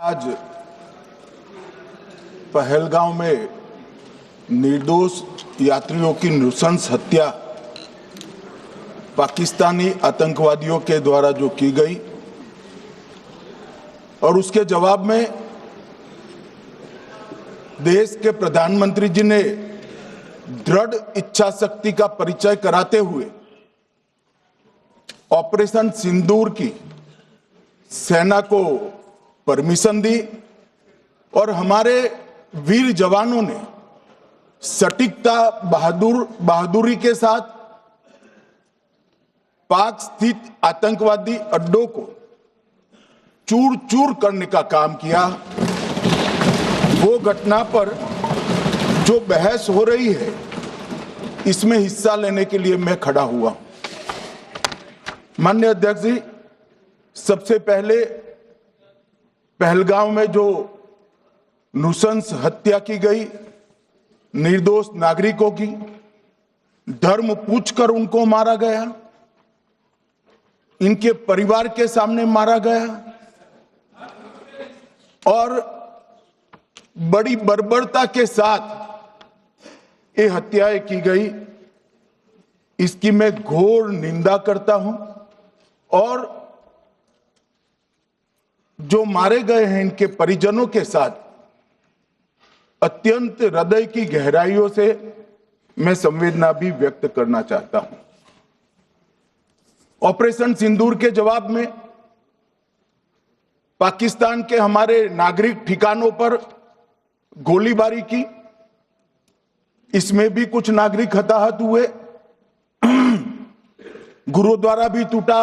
आज पहलगांव में निर्दोष यात्रियों की नृशंस हत्या पाकिस्तानी आतंकवादियों के द्वारा जो की गई और उसके जवाब में देश के प्रधानमंत्री जी ने दृढ़ इच्छा शक्ति का परिचय कराते हुए ऑपरेशन सिंदूर की सेना को परमिशन दी और हमारे वीर जवानों ने सटीकता बहादुरी के साथ पाक स्थित आतंकवादी अड्डों को चूर चूर करने का काम किया। वो घटना पर जो बहस हो रही है इसमें हिस्सा लेने के लिए मैं खड़ा हुआ। माननीय अध्यक्ष जी, सबसे पहले पहलगांव में जो नृशंस हत्या की गई निर्दोष नागरिकों की, धर्म पूछकर उनको मारा गया, इनके परिवार के सामने मारा गया और बड़ी बर्बरता के साथ ये हत्याएं की गई, इसकी मैं घोर निंदा करता हूं और जो मारे गए हैं इनके परिजनों के साथ अत्यंत हृदय की गहराइयों से मैं संवेदना भी व्यक्त करना चाहता हूं। ऑपरेशन सिंदूर के जवाब में पाकिस्तान के हमारे नागरिक ठिकानों पर गोलीबारी की, इसमें भी कुछ नागरिक हताहत हुए, गुरुद्वारा भी टूटा,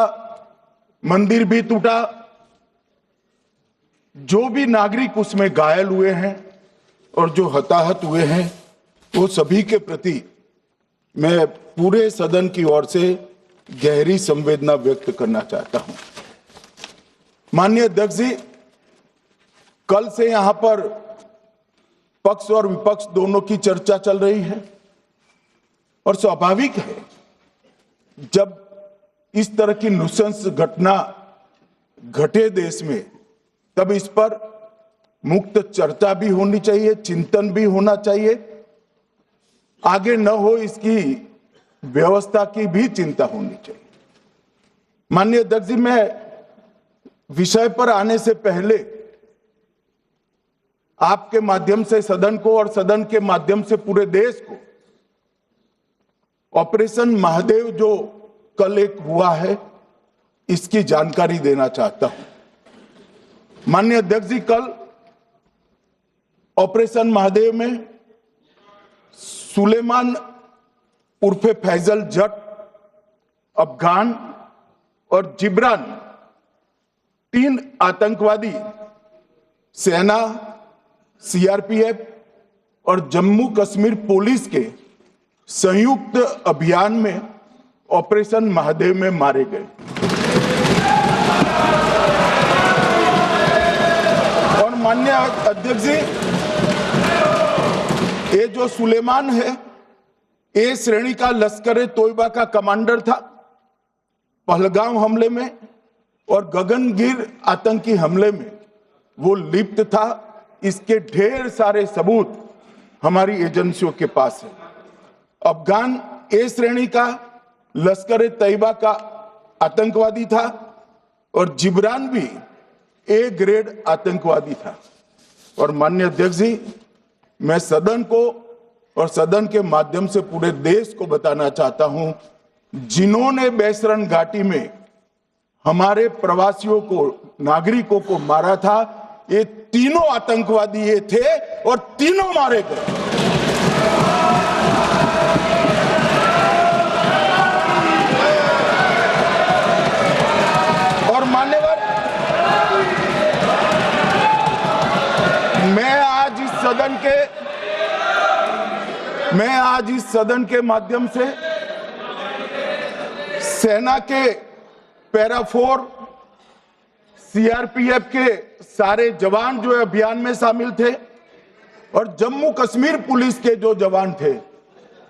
मंदिर भी टूटा। जो भी नागरिक उसमें घायल हुए हैं और जो हताहत हुए हैं वो सभी के प्रति मैं पूरे सदन की ओर से गहरी संवेदना व्यक्त करना चाहता हूं। माननीय अध्यक्ष जी, कल से यहां पर पक्ष और विपक्ष दोनों की चर्चा चल रही है और स्वाभाविक है जब इस तरह की नृशंस घटना घटे देश में तब इस पर मुक्त चर्चा भी होनी चाहिए, चिंतन भी होना चाहिए, आगे न हो इसकी व्यवस्था की भी चिंता होनी चाहिए। माननीय अध्यक्ष जी, मैं विषय पर आने से पहले आपके माध्यम से सदन को और सदन के माध्यम से पूरे देश को ऑपरेशन महादेव जो कल एक हुआ है इसकी जानकारी देना चाहता हूं। माननीय अध्यक्ष जी, कल ऑपरेशन महादेव में सुलेमान उर्फे फैजल जट, अफगान और जिब्रान, 3 आतंकवादी सेना, सीआरपीएफ और जम्मू कश्मीर पुलिस के संयुक्त अभियान में ऑपरेशन महादेव में मारे गए और माननीय अध्यक्ष जी, ये जो सुलेमान है ए श्रेणी का लश्कर तोयबा का कमांडर था पहलगाम हमले में और गगनगिर आतंकी हमले में वो लिप्त था। इसके ढेर सारे सबूत हमारी एजेंसियों के पास है। अफगान ए श्रेणी का लश्कर तैयबा का आतंकवादी था और जिब्रान भी ए ग्रेड आतंकवादी था। और माननीय अध्यक्ष जी, मैं सदन को और सदन के माध्यम से पूरे देश को बताना चाहता हूं, जिन्होंने बैसरन घाटी में हमारे प्रवासियों को, नागरिकों को मारा था, ये तीनों आतंकवादी ये थे और तीनों मारे गए। और मान्यवर, मैं आज इस सदन के माध्यम से सेना के पैरा 4, सीआरपीएफ के सारे जवान जो अभियान में शामिल थे और जम्मू कश्मीर पुलिस के जो जवान थे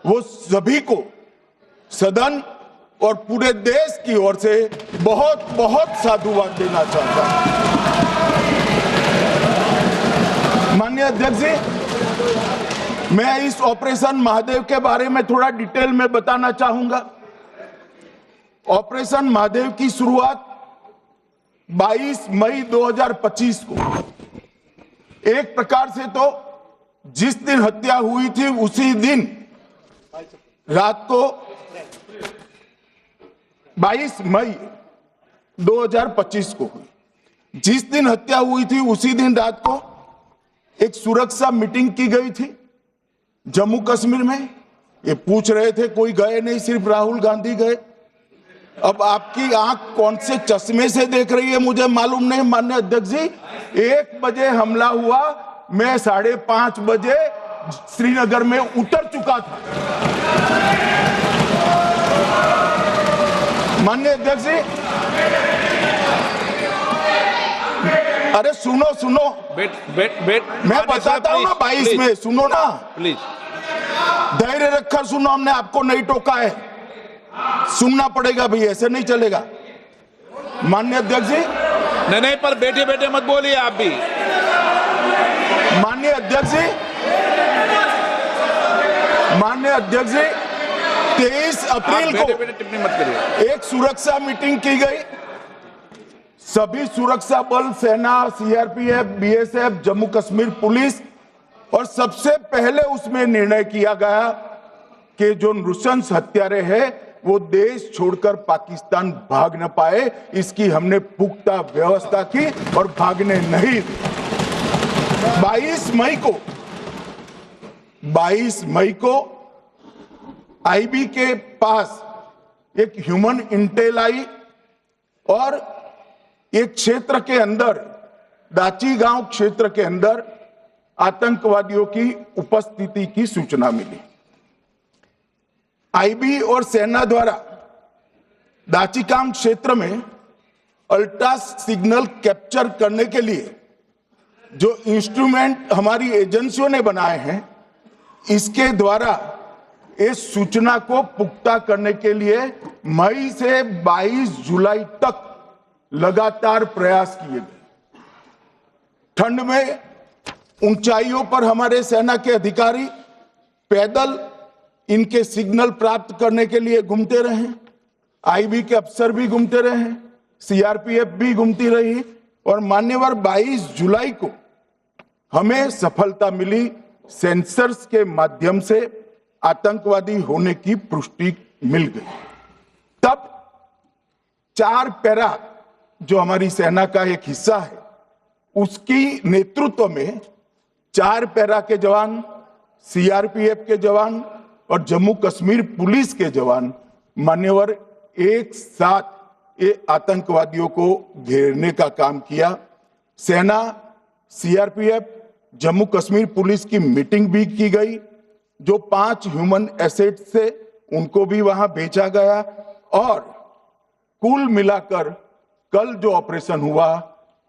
वो सभी को सदन और पूरे देश की ओर से बहुत बहुत साधुवाद देना चाहता हूं। माननीय अध्यक्ष जी, मैं इस ऑपरेशन महादेव के बारे में थोड़ा डिटेल में बताना चाहूंगा। ऑपरेशन महादेव की शुरुआत 22 मई 2025 को, एक प्रकार से तो जिस दिन हत्या हुई थी उसी दिन रात को 22 मई 2025 को हुई। जिस दिन हत्या हुई थी उसी दिन रात को एक सुरक्षा मीटिंग की गई थी जम्मू कश्मीर में। ये पूछ रहे थे कोई गए नहीं, सिर्फ राहुल गांधी गए। अब आपकी आंख कौन से चश्मे से देख रही है मुझे मालूम नहीं माननीय अध्यक्ष जी। 1 बजे हमला हुआ, मैं 5:30 बजे श्रीनगर में उतर चुका था। माननीय अध्यक्ष जी, अरे सुनो सुनो, मैं बताता हूँ ना 22 में, सुनो ना प्लीज, धैर्य रखकर सुनो, हमने आपको नहीं टोका है, सुनना पड़ेगा भाई, ऐसे नहीं चलेगा। माननीय अध्यक्ष जी, नहीं, पर बैठे बैठे मत बोलिए आप भी। माननीय अध्यक्ष जी, माननीय अध्यक्ष जी, 23 अप्रैल को टिप्पणी मत करिए। एक सुरक्षा मीटिंग की गई। सभी सुरक्षा बल, सेना, CRPF, BSF, Jammu Kashmir police, और सबसे पहले उसमें निर्णय किया गया कि जो नृशंस हत्यारे हैं वो देश छोड़कर पाकिस्तान भाग न पाए, इसकी हमने पुख्ता व्यवस्था की और भागने नहीं दी। 22 मई को आईबी के पास एक ह्यूमन इंटेल आई और एक क्षेत्र के अंदर, दाची गांव क्षेत्र के अंदर आतंकवादियों की उपस्थिति की सूचना मिली। आईबी और सेना द्वारा दाचीकाम क्षेत्र में अल्ट्रा सिग्नल कैप्चर करने के लिए जो इंस्ट्रूमेंट हमारी एजेंसियों ने बनाए हैं, इसके द्वारा इस सूचना को पुख्ता करने के लिए मई से 22 जुलाई तक लगातार प्रयास किए गए। ठंड में ऊंचाइयों पर हमारे सेना के अधिकारी पैदल इनके सिग्नल प्राप्त करने के लिए घूमते रहे, आईबी के अफसर भी घूमते रहे, सीआरपीएफ भी घूमती रही, और मान्यवर 22 जुलाई को हमें सफलता मिली। सेंसर्स के माध्यम से आतंकवादी होने की पुष्टि मिल गई। तब 4 पैरा जो हमारी सेना का एक हिस्सा है, उसकी नेतृत्व में 4 पैरा के जवान, सीआरपीएफ के जवान और जम्मू कश्मीर पुलिस के जवान मान्यवर एक साथ ये आतंकवादियों को घेरने का काम किया। सेना, सीआरपीएफ, जम्मू कश्मीर पुलिस की मीटिंग भी की गई। जो 5 ह्यूमन एसेट्स थे उनको भी वहां भेजा गया, और कुल मिलाकर कल जो ऑपरेशन हुआ